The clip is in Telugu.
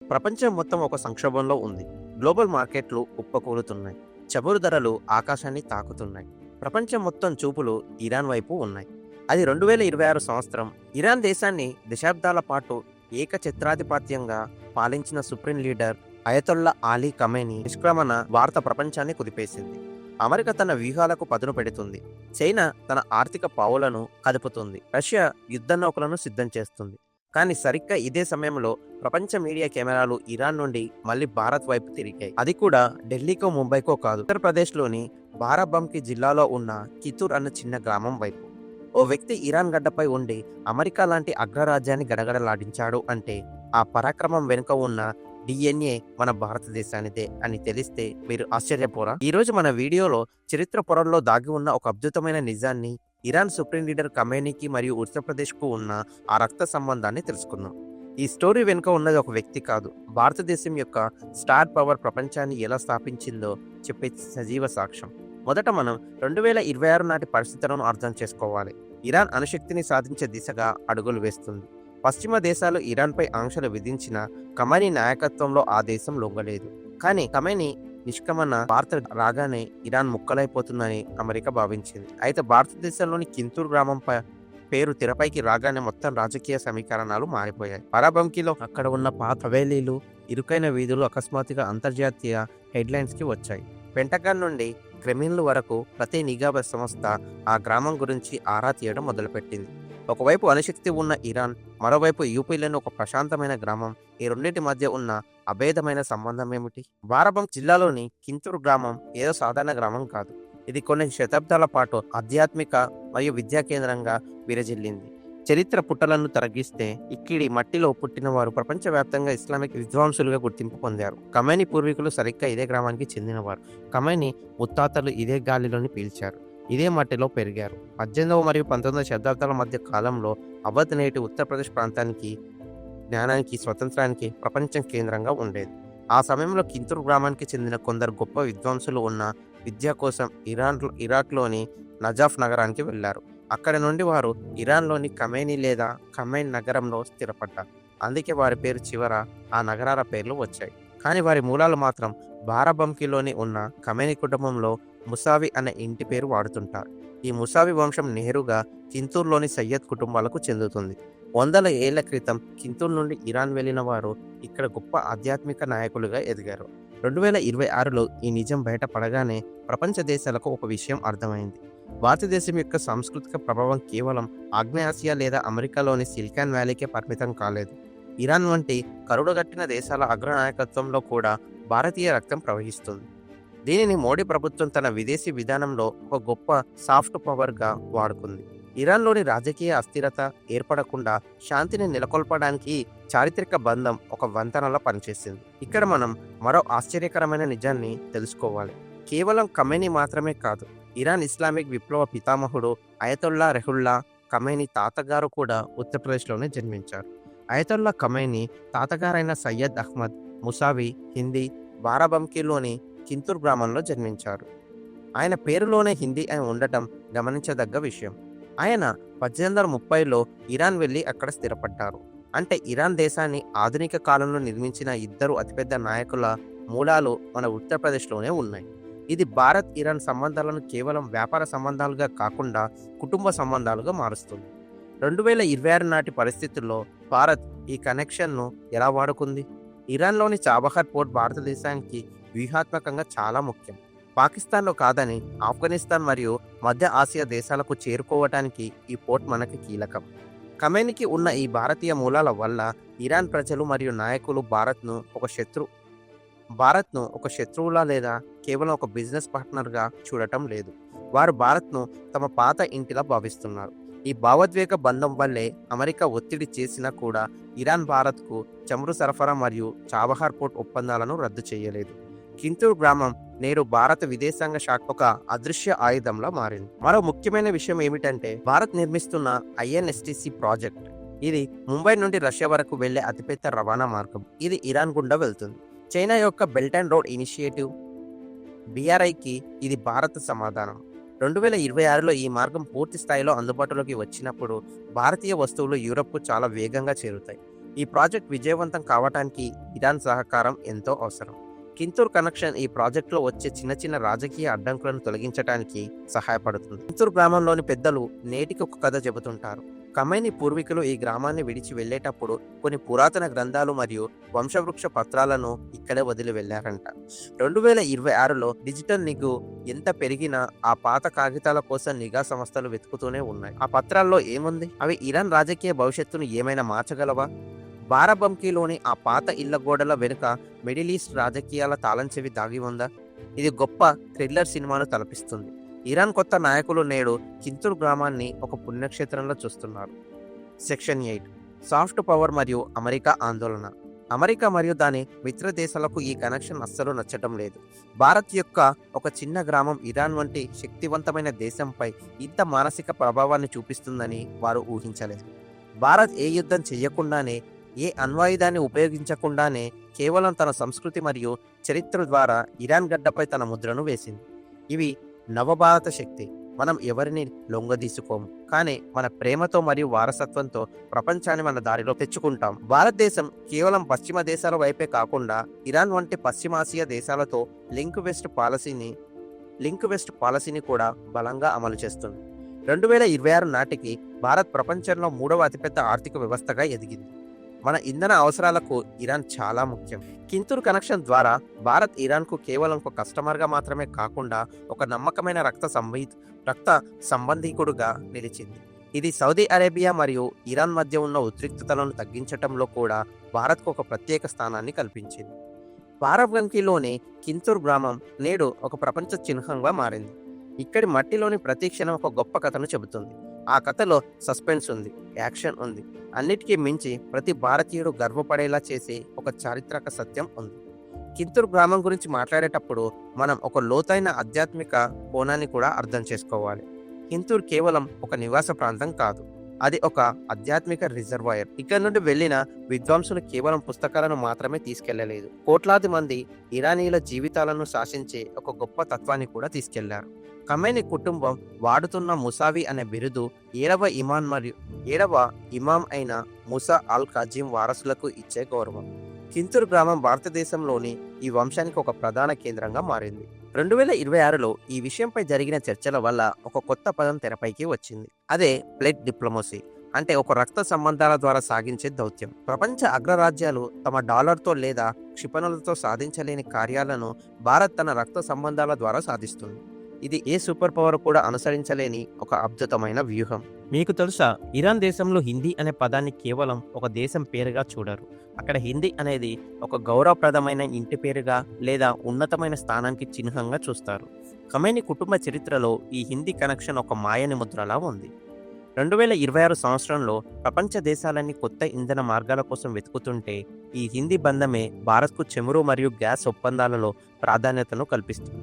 ప్రపంచం మొత్తం ఒక సంక్షోభంలో ఉంది. గ్లోబల్ మార్కెట్లు కుప్పకూలుతున్నాయి. చమురు ధరలు ఆకాశాన్ని తాకుతున్నాయి. ప్రపంచం మొత్తం చూపులు ఇరాన్ వైపు ఉన్నాయి. అది 2026 సంవత్సరం. ఇరాన్ దేశాన్ని దశాబ్దాల పాటు ఏకఛత్రాధిపత్యంగా పాలించిన supreme leader Ayatollah Ali Khamenei నిష్క్రమణ వార్త ప్రపంచాన్ని కుదిపేసింది. అమెరికా తన వ్యూహాలకు పదును పెడుతుంది. చైనా తన ఆర్థిక పావులను కదుపుతుంది. రష్యా యుద్ధ నౌకలను సిద్ధం చేస్తుంది. కానీ సరిగ్గా ఇదే సమయంలో ప్రపంచ మీడియా కెమెరాలు ఇరాన్ నుండి మళ్ళీ భారత్ వైపు తిరిగాయి. అది కూడా ఢిల్లీకో ముంబైకో కాదు, ఉత్తరప్రదేశ్లోని బారాబంకీ జిల్లాలో ఉన్న కితూర్ అన్న చిన్న గ్రామం వైపు. ఓ వ్యక్తి ఇరాన్ గడ్డపై ఉండి అమెరికా లాంటి అగ్రరాజ్యాన్ని గడగడలాడించాడు అంటే ఆ పరాక్రమం వెనుక ఉన్న డిఎన్ఏ మన భారతదేశానిదే అని తెలిస్తే మీరు ఆశ్చర్యపోరా? ఈరోజు మన వీడియోలో చరిత్ర పొరల్లో దాగి ఉన్న ఒక అద్భుతమైన నిజాన్ని, ఇరాన్ సుప్రీం లీడర్ ఖమేనీకి మరియు ఉత్తరప్రదేశ్కు ఉన్న ఆ రక్త సంబంధాన్ని తెలుసుకుందాం. ఈ స్టోరీ వెనుక ఉన్నది ఒక వ్యక్తి కాదు, భారతదేశం యొక్క స్టార్ పవర్ ప్రపంచాన్ని ఎలా స్థాపించిందో చెప్పే సజీవ సాక్ష్యం. మొదట మనం 2026 నాటి పరిస్థితులను అర్థం చేసుకోవాలి. ఇరాన్ అణుశక్తిని సాధించే దిశగా అడుగులు వేస్తుంది. పశ్చిమ దేశాలు ఇరాన్పై ఆంక్షలు విధించిన ఖమేనీ నాయకత్వంలో ఆ దేశం లొంగలేదు. కానీ ఖమేనీ నిష్క్రమణ వార్త రాగానే ఇరాన్ ముక్కలైపోతుందని అమెరికా భావించింది. అయితే భారతదేశంలోని కింతూర్ గ్రామం పేరు తెరపైకి రాగానే మొత్తం రాజకీయ సమీకరణాలు మారిపోయాయి. బారాబంకీలో అక్కడ ఉన్న పాత హవేలీలు, ఇరుకైన వీధులు అకస్మాత్తుగా అంతర్జాతీయ హెడ్లైన్స్కి వచ్చాయి. పెంటగాన్ నుండి క్రెమిన్ల వరకు ప్రతి నిఘా సంస్థ ఆ గ్రామం గురించి ఆరా తీయడం మొదలుపెట్టింది. ఒకవైపు అణుశక్తి ఉన్న ఇరాన్, మరోవైపు యూపీలోని ఒక ప్రశాంతమైన గ్రామం. ఈ రెండింటి మధ్య ఉన్న అభేదమైన సంబంధం ఏమిటి? బారాబంక్ జిల్లాలోని కింతూర్ గ్రామం ఏదో సాధారణ గ్రామం కాదు. ఇది కొన్ని శతాబ్దాల పాటు ఆధ్యాత్మిక మరియు విద్యా కేంద్రంగా విరజిల్లింది. చరిత్ర పుటలను తరగిస్తే ఇక్కడి మట్టిలో పుట్టిన వారు ప్రపంచవ్యాప్తంగా ఇస్లామిక్ విద్వాంసులుగా గుర్తింపు పొందారు. ఖమేనీ పూర్వీకులు సరిగ్గా ఇదే గ్రామానికి చెందినవారు. ఖమేనీ ముత్తాతలు ఇదే గాలిలోని పీల్చారు, ఇదే మట్టిలో పెరిగారు. 18వ మరియు 19వ శతాబ్దాల మధ్య కాలంలో అవధ్ నేటి ఉత్తరప్రదేశ్ ప్రాంతానికి జ్ఞానానికి, స్వతంత్రానికి ప్రపంచం కేంద్రంగా ఉండేది. ఆ సమయంలో కింతూర్ గ్రామానికి చెందిన కొందరు గొప్ప విద్వాంసులు ఉన్న విద్య కోసం ఇరాక్లోని నజాఫ్ నగరానికి వెళ్లారు. అక్కడి నుండి వారు ఇరాన్లోని ఖమేనీ లేదా ఖమైన్ నగరంలో స్థిరపడ్డారు. అందుకే వారి పేరు చివర ఆ నగరాల పేర్లు వచ్చాయి. కానీ వారి మూలాలు మాత్రం బారాబంకీలోని ఉన్న ఖమేనీ కుటుంబంలో ముసావి అనే ఇంటి పేరు వాడుతుంటారు. ఈ ముసావి వంశం నేరుగా కింతూర్లోని సయ్యద్ కుటుంబాలకు చెందుతుంది. వందల ఏళ్ల క్రితం కింతూర్ నుండి ఇరాన్ వెళ్లిన వారు ఇక్కడ గొప్ప ఆధ్యాత్మిక నాయకులుగా ఎదిగారు. 2026లో ఈ నిజం బయటపడగానే ప్రపంచ దేశాలకు ఒక విషయం అర్థమైంది. భారతదేశం యొక్క సాంస్కృతిక ప్రభావం కేవలం ఆగ్నేయాసియా లేదా అమెరికాలోని సిలికాన్ వ్యాలీకే పరిమితం కాలేదు. ఇరాన్ వంటి కరుడుగట్టిన దేశాల అగ్రనాయకత్వంలో కూడా భారతీయ రక్తం ప్రవహిస్తుంది. దీనిని మోడీ ప్రభుత్వం తన విదేశీ విధానంలో ఒక గొప్ప సాఫ్ట్ పవర్గా వాడుకుంది. ఇరాన్లోని రాజకీయ అస్థిరత ఏర్పడకుండా శాంతిని నెలకొల్పడానికి చారిత్రక బంధం ఒక వంతెనలా పనిచేసింది. ఇక్కడ మనం మరో ఆశ్చర్యకరమైన నిజాన్ని తెలుసుకోవాలి. కేవలం ఖమేనీ మాత్రమే కాదు, ఇరాన్ ఇస్లామిక్ విప్లవ పితామహుడు అయతొల్లా రెహుల్లా ఖమేనీ తాతగారు కూడా ఉత్తరప్రదేశ్లోనే జన్మించారు. అయతొల్లా ఖమేనీ తాతగారైన సయ్యద్ అహ్మద్ ముసావి హిందీ బారాబంకీలోని కింతూర్ గ్రామంలో జన్మించారు. ఆయన పేరులోనే హిందీ అని ఉండటం గమనించదగ్గ విషయం. ఆయన 1830లో ఇరాన్ వెళ్ళి అక్కడ స్థిరపడ్డారు. అంటే ఇరాన్ దేశాన్ని ఆధునిక కాలంలో నిర్మించిన ఇద్దరు అతిపెద్ద నాయకుల మూలాలు మన ఉత్తరప్రదేశ్లోనే ఉన్నాయి. ఇది భారత్ ఇరాన్ సంబంధాలను కేవలం వ్యాపార సంబంధాలుగా కాకుండా కుటుంబ సంబంధాలుగా మారుస్తుంది. 2026 నాటి పరిస్థితుల్లో భారత్ ఈ కనెక్షన్ను ఎలా వాడుకుంది? ఇరాన్లోని చాబహార్ పోర్ట్ భారతదేశానికి వ్యూహాత్మకంగా చాలా ముఖ్యం. పాకిస్తాన్లో కాదని ఆఫ్ఘనిస్తాన్ మరియు మధ్య ఆసియా దేశాలకు చేరుకోవటానికి ఈ పోర్ట్ మనకి కీలకం. ఖమేనీకి ఉన్న ఈ భారతీయ మూలాల వల్ల ఇరాన్ ప్రజలు మరియు నాయకులు భారత్ను ఒక శత్రువులా లేదా కేవలం ఒక బిజినెస్ పార్ట్నర్గా చూడటం లేదు. వారు భారత్ను తమ పాత ఇంటిలా భావిస్తున్నారు. ఈ భావోద్వేగ బంధం వల్లే అమెరికా ఒత్తిడి చేసినా కూడా ఇరాన్ భారత్కు చమురు సరఫరా మరియు చాబహార్ పోర్ట్ ఒప్పందాలను రద్దు చేయలేదు. కింతూర్ గ్రామం నేడు భారత విదేశాంగ శాఖ ఒక అదృశ్య ఆయుధంలా మారింది. మరో ముఖ్యమైన విషయం ఏమిటంటే భారత్ నిర్మిస్తున్న ఐఎన్ఎస్టిసి ప్రాజెక్ట్. ఇది ముంబై నుండి రష్యా వరకు వెళ్లే అతిపెద్ద రవాణా మార్గం. ఇది ఇరాన్ గుండా వెళ్తుంది. చైనా యొక్క బెల్ట్ అండ్ రోడ్ ఇనిషియేటివ్ BRIకి ఇది భారత సమాధానం. 2026లో ఈ మార్గం పూర్తి స్థాయిలో అందుబాటులోకి వచ్చినప్పుడు భారతీయ వస్తువులు యూరప్కు చాలా వేగంగా చేరుతాయి. ఈ ప్రాజెక్ట్ విజయవంతం కావటానికి ఇరాన్ సహకారం ఎంతో అవసరం. కింతూర్ కనెక్షన్ ఈ ప్రాజెక్టులో వచ్చే చిన్న చిన్న రాజకీయ అడ్డంకులను తొలగించడానికి సహాయపడుతుంది. కింతూర్ గ్రామంలోని పెద్దలు నేటికి ఒక కథ చెబుతుంటారు. ఖమైనీ పూర్వీకులు ఈ గ్రామాన్ని విడిచి వెళ్ళేటప్పుడు కొన్ని పురాతన గ్రంథాలు మరియు వంశవృక్ష పత్రాలను ఇక్కడే వదిలి వెళ్లారంట. 2026లో డిజిటల్ నిఘు ఎంత పెరిగినా ఆ పాత కాగితాల కోసం నిఘా సంస్థలు వెతుకుతూనే ఉన్నాయి. ఆ పత్రాల్లో ఏముంది? అవి ఇరాన్ రాజకీయ భవిష్యత్తును ఏమైనా మార్చగలవా? బారాబంకీలోని ఆ పాత ఇళ్ల గోడల వెనుక మిడిల్ ఈస్ట్ రాజకీయాల తాళం చెవి దాగి ఉందా? ఇది గొప్ప థ్రిల్లర్ సినిమాను తలపిస్తుంది. ఇరాన్ కొత్త నాయకులు నేడు కింతూర్ గ్రామాన్ని ఒక పుణ్యక్షేత్రంలో చూస్తున్నారు. సెక్షన్ 8 సాఫ్ట్ పవర్ మరియు అమెరికా ఆందోళన. అమెరికా మరియు దాని మిత్ర దేశాలకు ఈ కనెక్షన్ అస్సలు నచ్చటం లేదు. భారత్ యొక్క ఒక చిన్న గ్రామం ఇరాన్ వంటి శక్తివంతమైన దేశంపై ఇంత మానసిక ప్రభావాన్ని చూపిస్తుందని వారు ఊహించలేదు. భారత్ ఏ యుద్ధం చేయకుండానే, ఏ అణ్వాయుధాన్ని ఉపయోగించకుండానే కేవలం తన సంస్కృతి మరియు చరిత్ర ద్వారా ఇరాన్ గడ్డపై తన ముద్రను వేసింది. ఇవి నవభారత శక్తి. మనం ఎవరిని లొంగదీసుకోము, కానీ మన ప్రేమతో మరియు వారసత్వంతో ప్రపంచాన్ని మన దారిలో తెచ్చుకుంటాం. భారతదేశం కేవలం పశ్చిమ దేశాల వైపే కాకుండా ఇరాన్ వంటి పశ్చిమాసియా దేశాలతో లింక్ వెస్ట్ పాలసీని కూడా బలంగా అమలు చేస్తుంది. 2026 నాటికి భారత్ ప్రపంచంలో 3వ అతిపెద్ద ఆర్థిక వ్యవస్థగా ఎదిగింది. మన ఇంధన అవసరాలకు ఇరాన్ చాలా ముఖ్యం. కింతూర్ కనెక్షన్ ద్వారా భారత్ ఇరాన్కు కేవలం ఒక కస్టమర్గా మాత్రమే కాకుండా ఒక నమ్మకమైన రక్త సంబంధికుడుగా నిలిచింది. ఇది సౌదీ అరేబియా మరియు ఇరాన్ మధ్య ఉన్న ఉద్రిక్తతలను తగ్గించడంలో కూడా భారత్కు ఒక ప్రత్యేక స్థానాన్ని కల్పించింది. బారాబంకీలోని కింతూర్ గ్రామం నేడు ఒక ప్రపంచ చిహ్నంగా మారింది. ఇక్కడి మట్టిలోని ప్రతి క్షణం ఒక గొప్ప కథను చెబుతుంది. ఆ కథలో సస్పెన్స్ ఉంది, యాక్షన్ ఉంది, అన్నిటికీ మించి ప్రతి భారతీయుడు గర్వపడేలా చేసే ఒక చారిత్రక సత్యం ఉంది. కింతూర్ గ్రామం గురించి మాట్లాడేటప్పుడు మనం ఒక లోతైన ఆధ్యాత్మిక కోణాన్ని కూడా అర్థం చేసుకోవాలి. కింతూర్ కేవలం ఒక నివాస ప్రాంతం కాదు, అది ఒక ఆధ్యాత్మిక రిజర్వాయర్. ఇక్కడ నుండి వెళ్ళిన విద్వాంసులు కేవలం పుస్తకాలను మాత్రమే తీసుకెళ్లలేదు, కోట్లాది మంది ఇరానీయుల జీవితాలను శాసించే ఒక గొప్ప తత్వాన్ని కూడా తీసుకెళ్లారు. ఖమైనీ కుటుంబం వాడుతున్న ముసావి అనే బిరుదు 7వ ఇమాం అయిన ముసా అల్ ఖజీం వారసులకు ఇచ్చే గౌరవం. కింతూర్ గ్రామం భారతదేశంలోని ఈ వంశానికి ఒక ప్రధాన కేంద్రంగా మారింది. 2026లో ఈ విషయంపై జరిగిన చర్చల వల్ల ఒక కొత్త పదం తెరపైకి వచ్చింది. అదే ప్లేట్ డిప్లొమసీ, అంటే ఒక రక్త సంబంధాల ద్వారా సాగించే దౌత్యం. ప్రపంచ అగ్రరాజ్యాలు తమ డాలర్తో లేదా క్షిపణులతో సాధించలేని కార్యాలను భారత్ తన రక్త సంబంధాల ద్వారా సాధిస్తుంది. ఇది ఏ సూపర్ పవర్ కూడా అనుసరించలేని ఒక అద్భుతమైన వ్యూహం. మీకు తెలుసా, ఇరాన్ దేశంలో హిందీ అనే పదాన్ని కేవలం ఒక దేశం పేరుగా చూడరు. అక్కడ హిందీ అనేది ఒక గౌరవప్రదమైన ఇంటి పేరుగా లేదా ఉన్నతమైన స్థానానికి చిహ్నంగా చూస్తారు. ఖమైనీ కుటుంబ చరిత్రలో ఈ హిందీ కనెక్షన్ ఒక మాయని ముద్రలా ఉంది. 2026 సంవత్సరంలో ప్రపంచ దేశాలన్నీ కొత్త ఇంధన మార్గాల కోసం వెతుకుతుంటే ఈ హిందీ బంధమే భారత్కు చమురు మరియు గ్యాస్ ఒప్పందాలలో ప్రాధాన్యతను కల్పిస్తుంది.